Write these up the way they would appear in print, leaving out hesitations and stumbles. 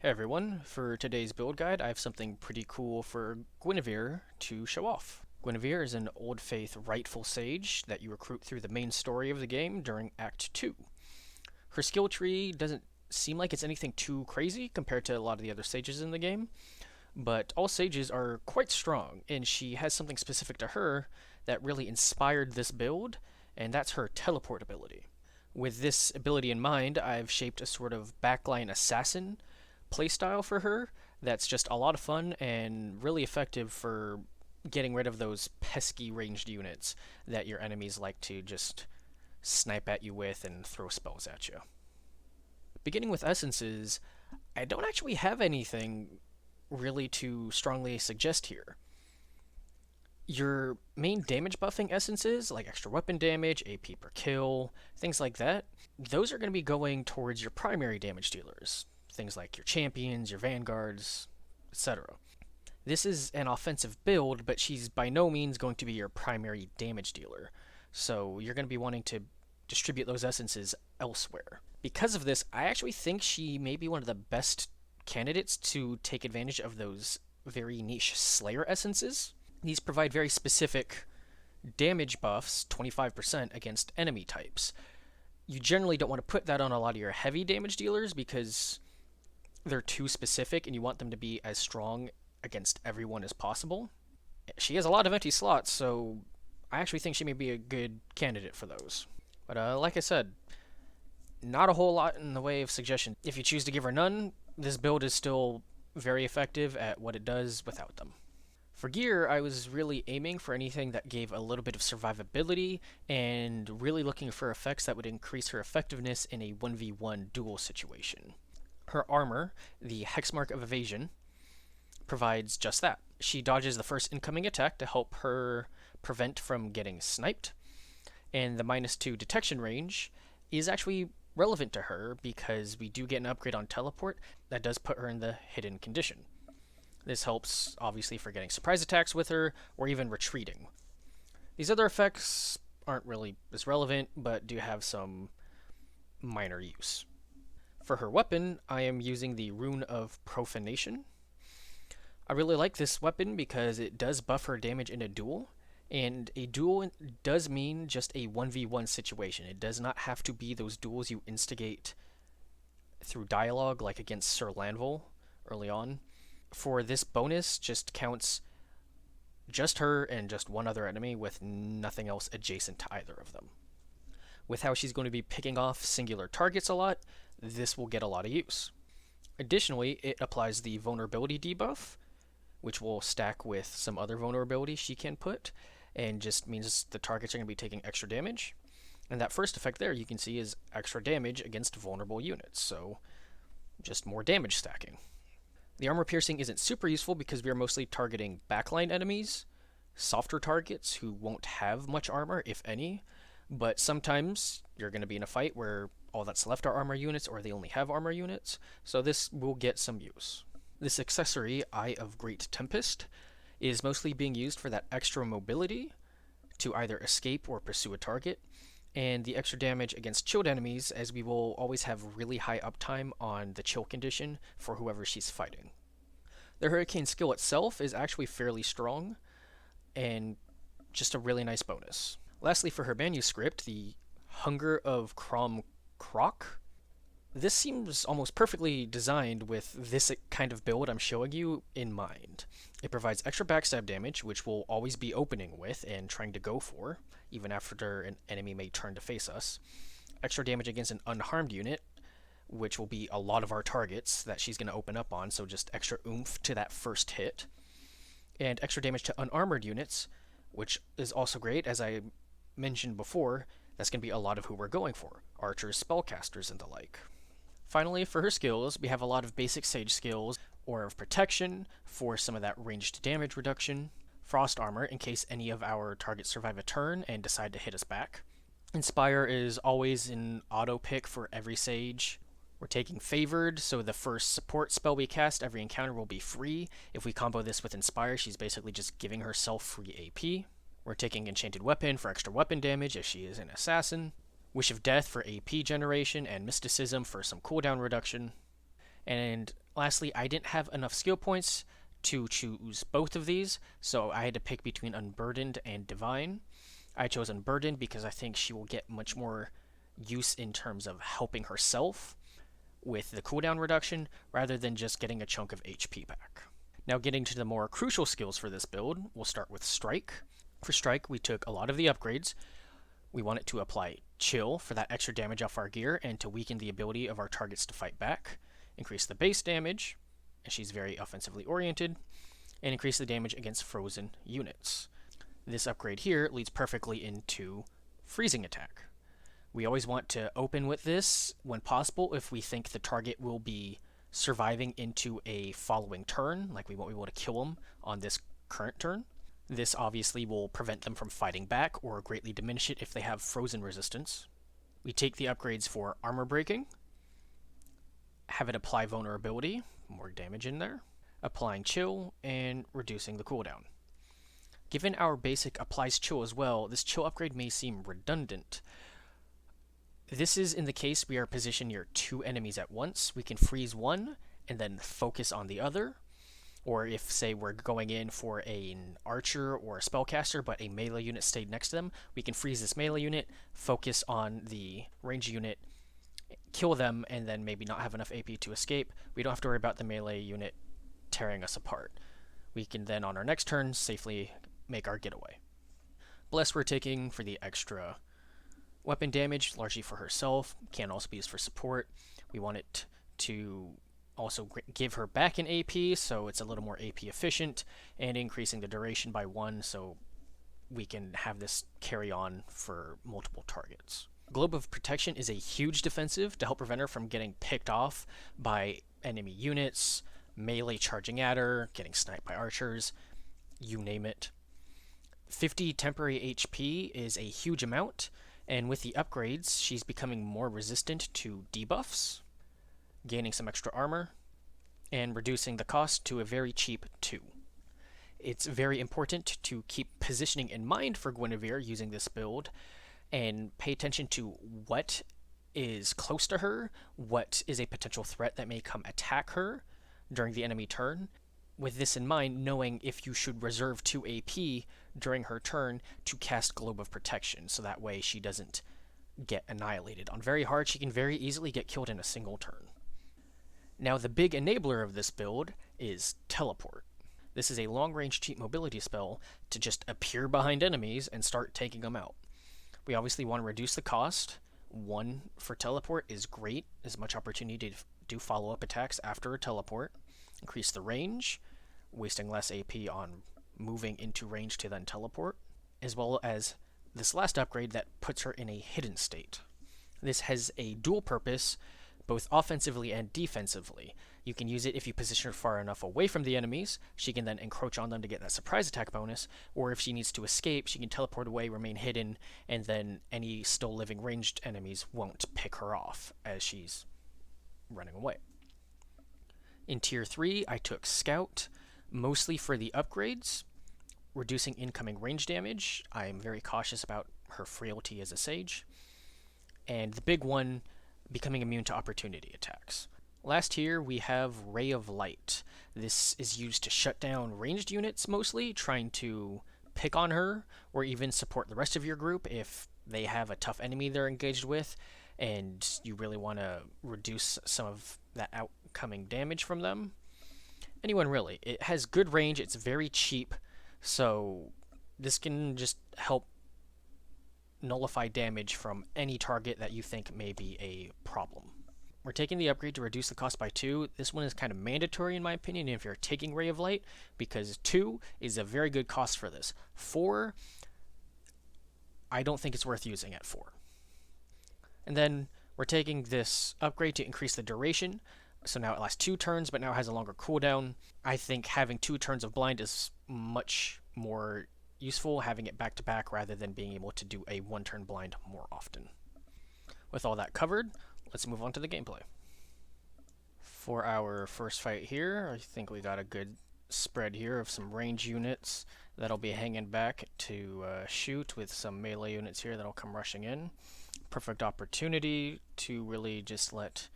Hey everyone, for today's build guide I have something pretty cool for Guinevere to show off. Guinevere is an Old Faith rightful sage that you recruit through the main story of the game during Act 2. Her skill tree doesn't seem like it's anything too crazy compared to a lot of the other sages in the game, but all sages are quite strong, and she has something specific to her that really inspired this build, and that's her teleport ability. With this ability in mind, I've shaped a sort of backline assassin playstyle for her that's just a lot of fun and really effective for getting rid of those pesky ranged units that your enemies like to just snipe at you with and throw spells at you. Beginning with essences, I don't actually have anything really to strongly suggest here. Your main damage buffing essences, like extra weapon damage, AP per kill, things like that, those are going to be going towards your primary damage dealers. Things like your champions, your vanguards, etc. This is an offensive build, but she's by no means going to be your primary damage dealer. So you're going to be wanting to distribute those essences elsewhere. Because of this, I actually think she may be one of the best candidates to take advantage of those very niche Slayer essences. These provide very specific damage buffs, 25% against enemy types. You generally don't want to put that on a lot of your heavy damage dealers because they're too specific and you want them to be as strong against everyone as possible. She has a lot of empty slots, so I actually think she may be a good candidate for those. But like I said, not a whole lot in the way of suggestions. If you choose to give her none, this build is still very effective at what it does without them. For gear, I was really aiming for anything that gave a little bit of survivability and really looking for effects that would increase her effectiveness in a 1v1 duel situation. Her armor, the Hexmark of Evasion, provides just that. She dodges the first incoming attack to help her prevent from getting sniped, and the -2 detection range is actually relevant to her because we do get an upgrade on teleport that does put her in the hidden condition. This helps, obviously, for getting surprise attacks with her, or even retreating. These other effects aren't really as relevant, but do have some minor use. For her weapon, I am using the Rune of Profanation. I really like this weapon because it does buff her damage in a duel, and a duel does mean just a 1v1 situation. It does not have to be those duels you instigate through dialogue, like against Sir Lanvil early on. For this bonus, just counts just her and just one other enemy with nothing else adjacent to either of them. With how she's going to be picking off singular targets a lot, this will get a lot of use. Additionally, it applies the vulnerability debuff, which will stack with some other vulnerabilities she can put, and just means the targets are going to be taking extra damage. And that first effect there you can see is extra damage against vulnerable units, so just more damage stacking. The armor piercing isn't super useful because we are mostly targeting backline enemies, softer targets who won't have much armor, if any, but sometimes you're going to be in a fight where all that's left are armor units or they only have armor units, so this will get some use. This accessory, Eye of Great Tempest, is mostly being used for that extra mobility to either escape or pursue a target, and the extra damage against chilled enemies, as we will always have really high uptime on the chill condition for whoever she's fighting. The Hurricane skill itself is actually fairly strong, and just a really nice bonus. Lastly, for her manuscript, the Hunger of Crom Croc. This seems almost perfectly designed with this kind of build I'm showing you in mind. It provides extra backstab damage, which we'll always be opening with and trying to go for, even after an enemy may turn to face us. Extra damage against an unharmed unit, which will be a lot of our targets that she's going to open up on, so just extra oomph to that first hit. And extra damage to unarmored units, which is also great, as I mentioned before, that's going to be a lot of who we're going for, archers, spellcasters, and the like. Finally, for her skills, we have a lot of basic sage skills, Aura of Protection for some of that ranged damage reduction, Frost Armor in case any of our targets survive a turn and decide to hit us back. Inspire is always an auto pick for every sage. We're taking Favored, so the first support spell we cast every encounter will be free. If we combo this with Inspire, she's basically just giving herself free AP. We're taking Enchanted Weapon for extra weapon damage if she is an assassin. Wish of Death for AP generation, and Mysticism for some cooldown reduction. And Lastly, I didn't have enough skill points to choose both of these, so I had to pick between Unburdened and Divine. I chose Unburdened because I think she will get much more use in terms of helping herself with the cooldown reduction rather than just getting a chunk of HP back. Now getting to the more crucial skills for this build, we'll start with Strike. For Strike, we took a lot of the upgrades. We want it to apply Chill for that extra damage off our gear and to weaken the ability of our targets to fight back, increase the base damage, and she's very offensively oriented, and increase the damage against frozen units. This upgrade here leads perfectly into Freezing Attack. We always want to open with this when possible if we think the target will be surviving into a following turn, like we won't be able to kill them on this current turn. This obviously will prevent them from fighting back or greatly diminish it if they have frozen resistance. We take the upgrades for Armor Breaking, have it apply Vulnerability, more damage in there, applying Chill, and reducing the cooldown. Given our basic applies Chill as well, this Chill upgrade may seem redundant. This is in the case we are positioned near two enemies at once. We can freeze one and then focus on the other. Or if, say, we're going in for an archer or a spellcaster, but a melee unit stayed next to them, we can freeze this melee unit, focus on the ranged unit, kill them, and then maybe not have enough AP to escape. We don't have to worry about the melee unit tearing us apart. We can then, on our next turn, safely make our getaway. Bless we're taking for the extra weapon damage, largely for herself, can also be used for support. We want it to also give her back an AP, so it's a little more AP efficient, and increasing the duration by 1, so we can have this carry on for multiple targets. Globe of Protection is a huge defensive to help prevent her from getting picked off by enemy units, melee charging at her, getting sniped by archers, you name it. 50 temporary HP is a huge amount, and with the upgrades, she's becoming more resistant to debuffs, gaining some extra armor, and reducing the cost to a very cheap 2. It's very important to keep positioning in mind for Guinevere using this build, and pay attention to what is close to her, what is a potential threat that may come attack her during the enemy turn. With this in mind, knowing if you should reserve 2 AP during her turn to cast Globe of Protection, so that way she doesn't get annihilated. On very hard, she can very easily get killed in a single turn. Now the big enabler of this build is Teleport. This is a long-range cheap mobility spell to just appear behind enemies and start taking them out. We obviously want to reduce the cost. 1 for Teleport is great, as much opportunity to do follow-up attacks after a Teleport. Increase the range, wasting less AP on moving into range to then teleport, as well as this last upgrade that puts her in a hidden state. This has a dual purpose, both offensively and defensively. You can use it if you position her far enough away from the enemies. She can then encroach on them to get that surprise attack bonus, or if she needs to escape, she can teleport away, remain hidden, and then any still living ranged enemies won't pick her off as she's running away. In Tier 3, I took Scout, mostly for the upgrades, reducing incoming range damage. I am very cautious about her frailty as a sage. And the big one, becoming immune to opportunity attacks. Last tier, we have Ray of Light. This is used to shut down ranged units mostly, trying to pick on her, or even support the rest of your group if they have a tough enemy they're engaged with, and you really want to reduce some of that outcoming damage from them. Anyone really. It has good range, it's very cheap, so this can just help nullify damage from any target that you think may be a problem. We're taking the upgrade to reduce the cost by 2. This one is kind of mandatory in my opinion if you're taking Ray of Light, because 2 is a very good cost for this. 4, I don't think it's worth using at 4. And then we're taking this upgrade to increase the duration. So now it lasts 2 turns, but now it has a longer cooldown. I think having 2 turns of blind is much more useful, having it back to back rather than being able to do a 1-turn blind more often. With all that covered, let's move on to the gameplay. For our first fight here, I think we got a good spread here of some range units that'll be hanging back to shoot, with some melee units here that'll come rushing in. Perfect opportunity to really just let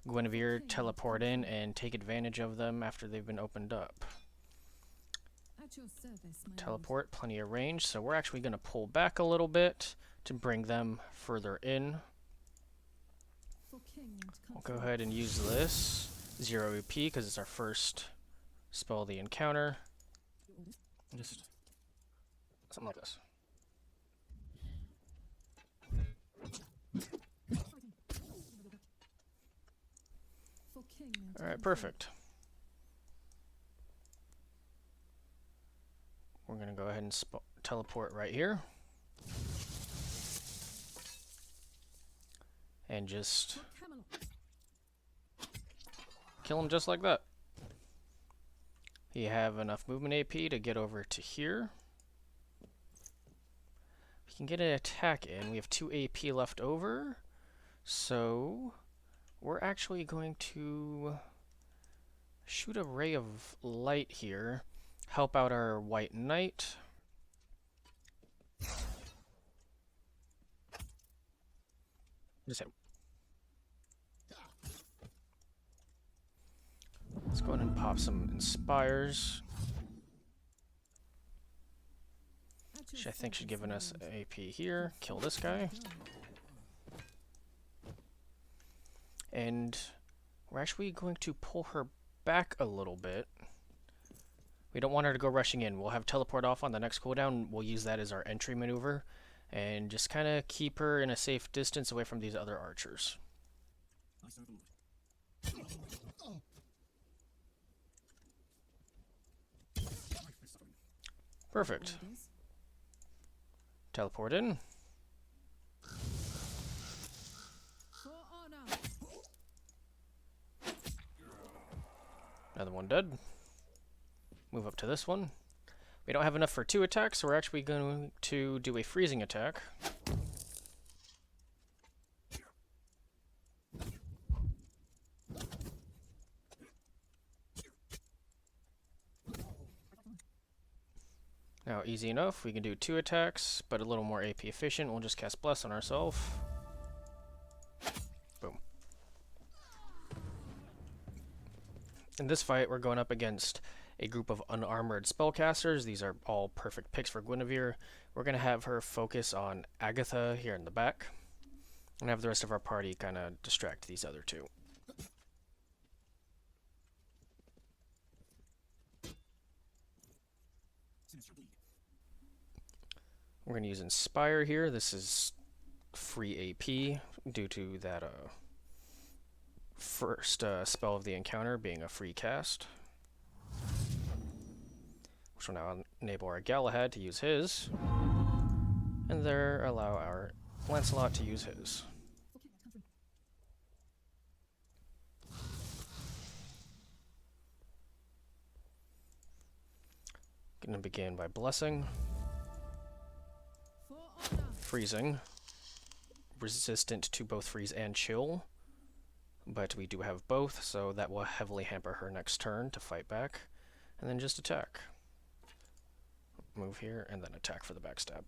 Guinevere teleport in and take advantage of them after they've been opened up. At your service, my Teleport, plenty of range, so we're actually going to pull back a little bit to bring them further in. We'll go ahead and use this 0 EP because it's our first spell of the encounter. Just something like this. Alright, perfect. We're going to go ahead and teleport right here. And just kill him just like that. You have enough movement AP to get over to here. We can get an attack in. We have 2 AP left over. So we're actually going to shoot a ray of light here. Help out our white knight. Just hit him. Let's go ahead and pop some inspires, which I think should give us AP here. Kill this guy. And we're actually going to pull her back a little bit. We don't want her to go rushing in. We'll have teleport off on the next cooldown. We'll use that as our entry maneuver and just kind of keep her in a safe distance away from these other archers. Perfect. Teleport in. Another one dead. Move up to this one. We don't have enough for 2 attacks, so we're actually going to do a freezing attack. Now, easy enough. We can do 2 attacks, but a little more AP efficient. We'll just cast Bless on ourselves. Boom. In this fight, we're going up against a group of unarmored spellcasters. These are all perfect picks for Guinevere. We're going to have her focus on Agatha here in the back, and have the rest of our party kind of distract these other 2. We're going to use Inspire here. This is free AP due to that first spell of the encounter being a free cast. Which will now enable our Galahad to use his, and there allow our Lancelot to use his. Going to begin by blessing, freezing, resistant to both freeze and chill, but we do have both, so that will heavily hamper her next turn to fight back, and then just attack. Move here, and then attack for the backstab.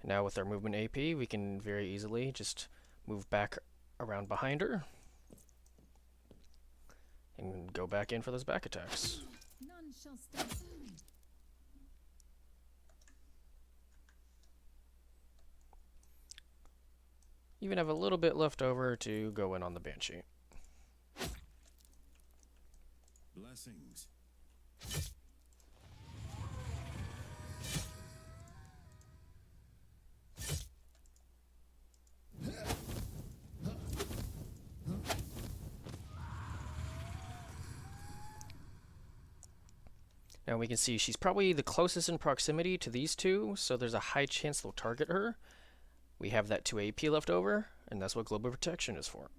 Now with our movement AP, we can very easily just move back around behind her and go back in for those back attacks. None shall stand. Even have a little bit left over to go in on the Banshee. Blessings. Now we can see she's probably the closest in proximity to these 2, so there's a high chance they'll target her. We have that 2 AP left over, and that's what Global Protection is for.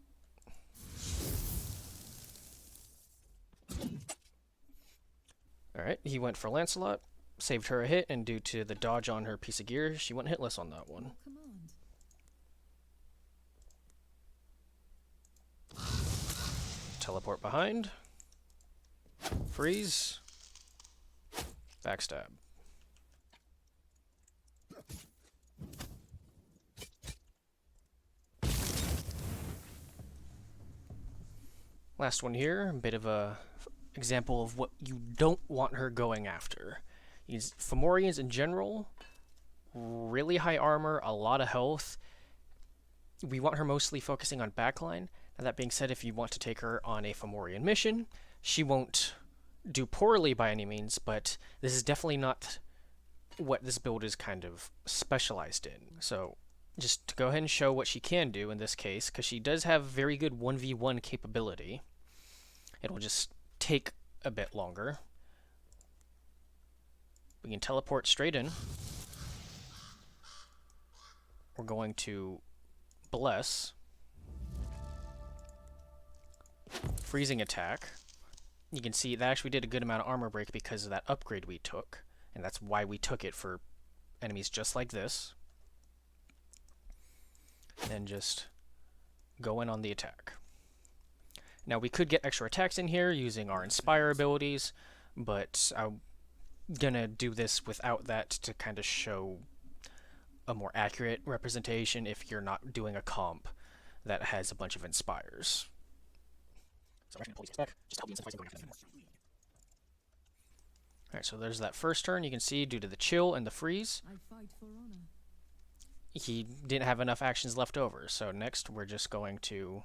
Alright, he went for Lancelot, saved her a hit, and due to the dodge on her piece of gear, she went hitless on that one. Teleport behind. Freeze. Backstab. Last one here, a bit of a example of what you don't want her going after. Fomorians in general, really high armor, a lot of health. We want her mostly focusing on backline. Now that being said, if you want to take her on a Fomorian mission, she won't do poorly by any means, but this is definitely not what this build is kind of specialized in. So just to go ahead and show what she can do in this case, because she does have very good 1v1 capability. It'll just take a bit longer. We can teleport straight in. We're going to bless. Freezing attack. You can see that actually did a good amount of armor break because of that upgrade we took, and that's why we took it for enemies just like this. And just go in on the attack. Now we could get extra attacks in here using our Inspire abilities, but I'm gonna do this without that to kind of show a more accurate representation if you're not doing a comp that has a bunch of Inspires. So I'm actually gonna pull these back, just to help me incentivize going after them more. Alright, so there's that first turn. You can see due to the chill and the freeze, I fight for honor. he didn't have enough actions left over. So next we're just going to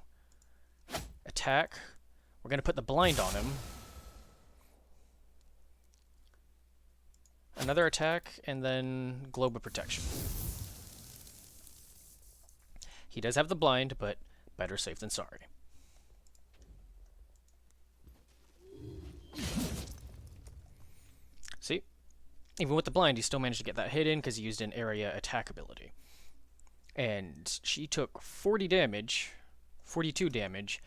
attack. We're going to put the blind on him. Another attack, and then Globe of Protection. He does have the blind, but better safe than sorry. See? Even with the blind, he still managed to get that hit in because he used an area attack ability. And she took 40 damage, 42 damage.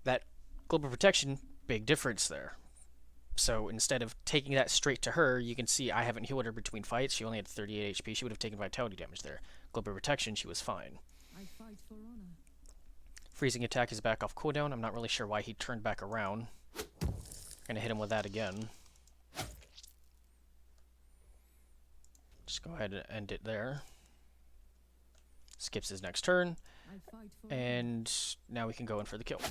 That Global Protection, big difference there. So instead of taking that straight to her, you can see I haven't healed her between fights. She only had 38 HP. She would have taken Vitality damage there. Global Protection, she was fine. I fight for honor. Freezing attack is back off cooldown. I'm not really sure why he turned back around. Gonna hit him with that again. Just go ahead and end it there. Skips his next turn. I fight for And now we can go in for the kill.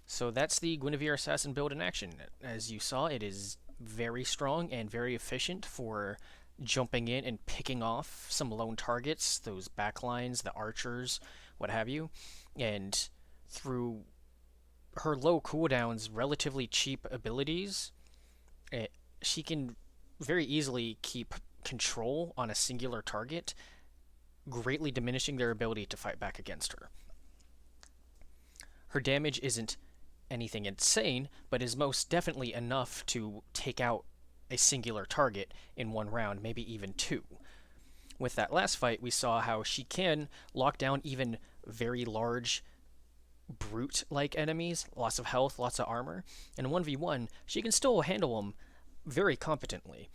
So that's the Guinevere Assassin build in action. As you saw, it is very strong and very efficient for jumping in and picking off some lone targets, those backlines, the archers, what have you. And through her low cooldowns, relatively cheap abilities, she can very easily keep control on a singular target, greatly diminishing their ability to fight back against her. Her damage isn't anything insane, but is most definitely enough to take out a singular target in one round, maybe even two. With that last fight, we saw how she can lock down even very large brute-like enemies, lots of health, lots of armor. In 1v1, she can still handle them very competently.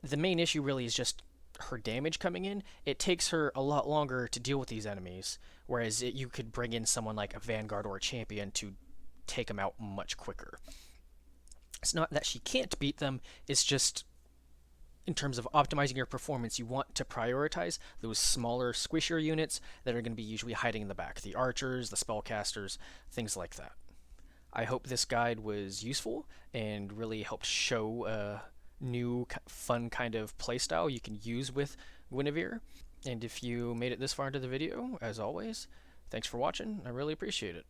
The main issue really is just her damage coming in. It takes her a lot longer to deal with these enemies, whereas you could bring in someone like a Vanguard or a Champion to take them out much quicker. It's not that she can't beat them, it's just in terms of optimizing your performance, you want to prioritize those smaller, squishier units that are going to be usually hiding in the back. The archers, the spellcasters, things like that. I hope this guide was useful and really helped show a new, fun kind of playstyle you can use with Guinevere. And if you made it this far into the video, as always, thanks for watching. I really appreciate it.